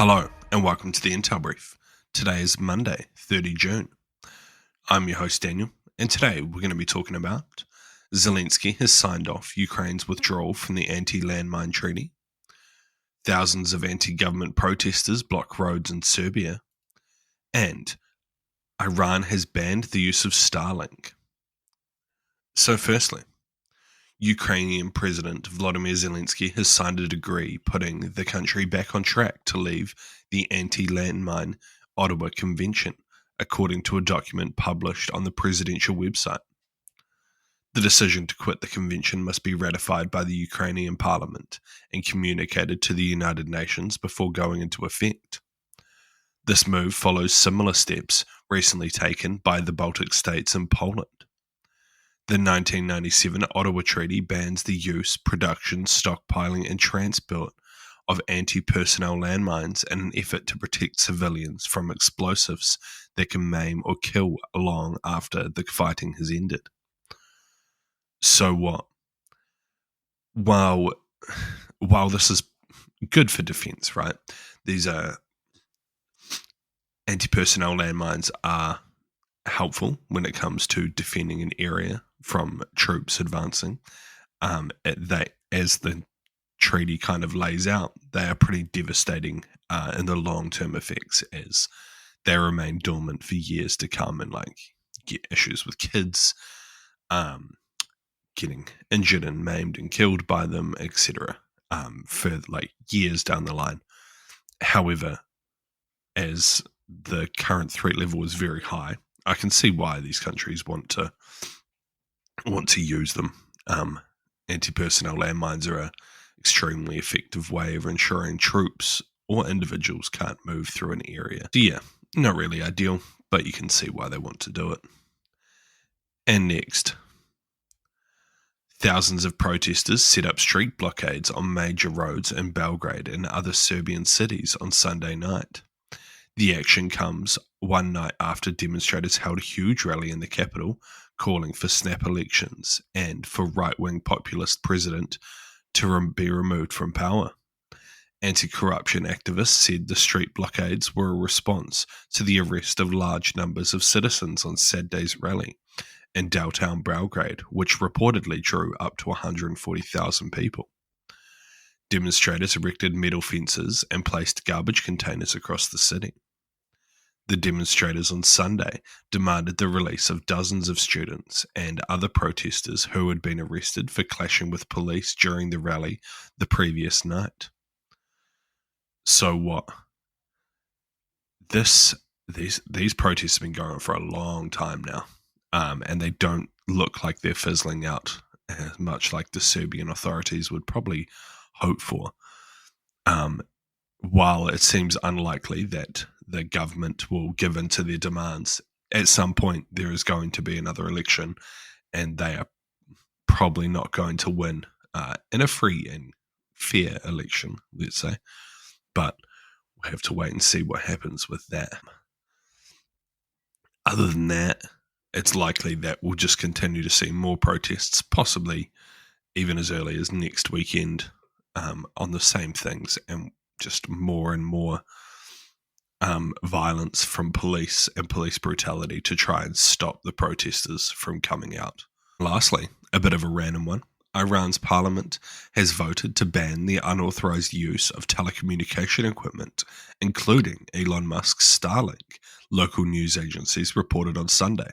Hello and welcome to the Intel Brief. Today is Monday, 30 June. I'm your host Daniel, and today we're going to be talking about Zelensky has signed off Ukraine's withdrawal from the anti-landmine treaty, thousands of anti-government protesters block roads in Serbia, and Iran has banned the use of Starlink. So firstly, Ukrainian President Volodymyr Zelensky has signed a decree putting the country back on track to leave the anti-landmine Ottawa Convention, according to a document published on the presidential website. The decision to quit the convention must be ratified by the Ukrainian parliament and communicated to the United Nations before going into effect. This move follows similar steps recently taken by the Baltic states and Poland. The 1997 Ottawa Treaty bans the use, production, stockpiling, and transport of anti-personnel landmines in an effort to protect civilians from explosives that can maim or kill long after the fighting has ended. So what? While this is good for defense, right? These anti-personnel landmines are helpful when it comes to defending an area from troops advancing. As the treaty kind of lays out, they are pretty devastating in the long-term effects as they remain dormant for years to come and get issues with kids getting injured and maimed and killed by them, etc. For years down the line. However, as the current threat level is very high, I can see why these countries want to use them. Anti-personnel landmines are an extremely effective way of ensuring troops or individuals can't move through an area. So yeah, not really ideal, but you can see why they want to do it. And next, thousands of protesters set up street blockades on major roads in Belgrade and other Serbian cities on Sunday night. The action comes one night after demonstrators held a huge rally in the capital calling for snap elections and for right-wing populist president to be removed from power. Anti-corruption activists said the street blockades were a response to the arrest of large numbers of citizens on Saturday's rally in downtown Belgrade, which reportedly drew up to 140,000 people. Demonstrators erected metal fences and placed garbage containers across the city. The demonstrators on Sunday demanded the release of dozens of students and other protesters who had been arrested for clashing with police during the rally the previous night. So what? These protests have been going on for a long time now, and they don't look like they're fizzling out as much like the Serbian authorities would probably hope for. While it seems unlikely that the government will give in to their demands, at some point there is going to be another election, and they are probably not going to win in a free and fair election, let's say. But we'll have to wait and see what happens with that. Other than that, it's likely that we'll just continue to see more protests, possibly even as early as next weekend, on the same things, and just more and more violence from police and police brutality to try and stop the protesters from coming out. Lastly, a bit of a random one. Iran's parliament has voted to ban the unauthorized use of telecommunication equipment, including Elon Musk's Starlink, local news agencies reported on Sunday.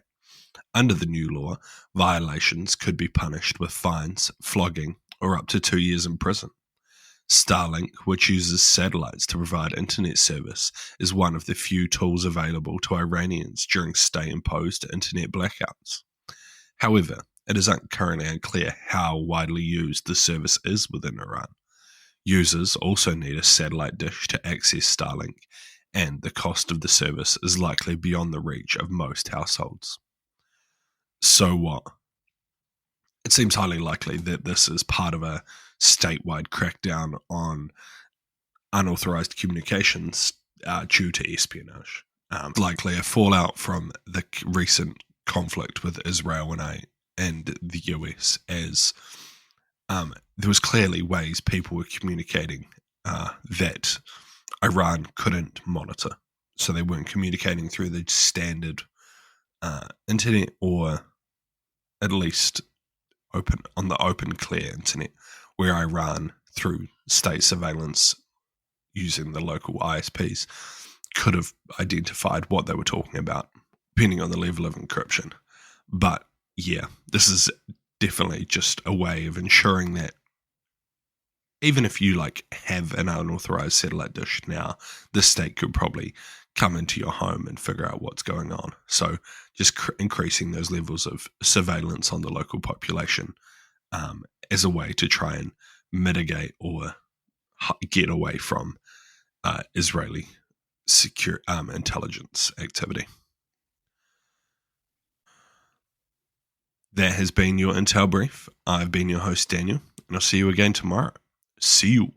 Under the new law, violations could be punished with fines, flogging, or up to 2 years in prison. Starlink, which uses satellites to provide internet service, is one of the few tools available to Iranians during state-imposed internet blackouts. However, it is currently unclear how widely used the service is within Iran. Users also need a satellite dish to access Starlink, and the cost of the service is likely beyond the reach of most households. So what? It seems highly likely that this is part of a statewide crackdown on unauthorized communications due to espionage. Likely a fallout from the recent conflict with Israel and the US, as there was clearly ways people were communicating that Iran couldn't monitor. So they weren't communicating through the standard internet, or at least on the open, clear internet, where Iran, through state surveillance using the local ISPs, could have identified what they were talking about, depending on the level of encryption. But yeah, this is definitely just a way of ensuring that even if you have an unauthorized satellite dish now, the state could probably come into your home and figure out what's going on. So just increasing those levels of surveillance on the local population as a way to try and mitigate or get away from Israeli secure intelligence activity. That has been your Intel Brief. I've been your host, Daniel, and I'll see you again tomorrow. See you.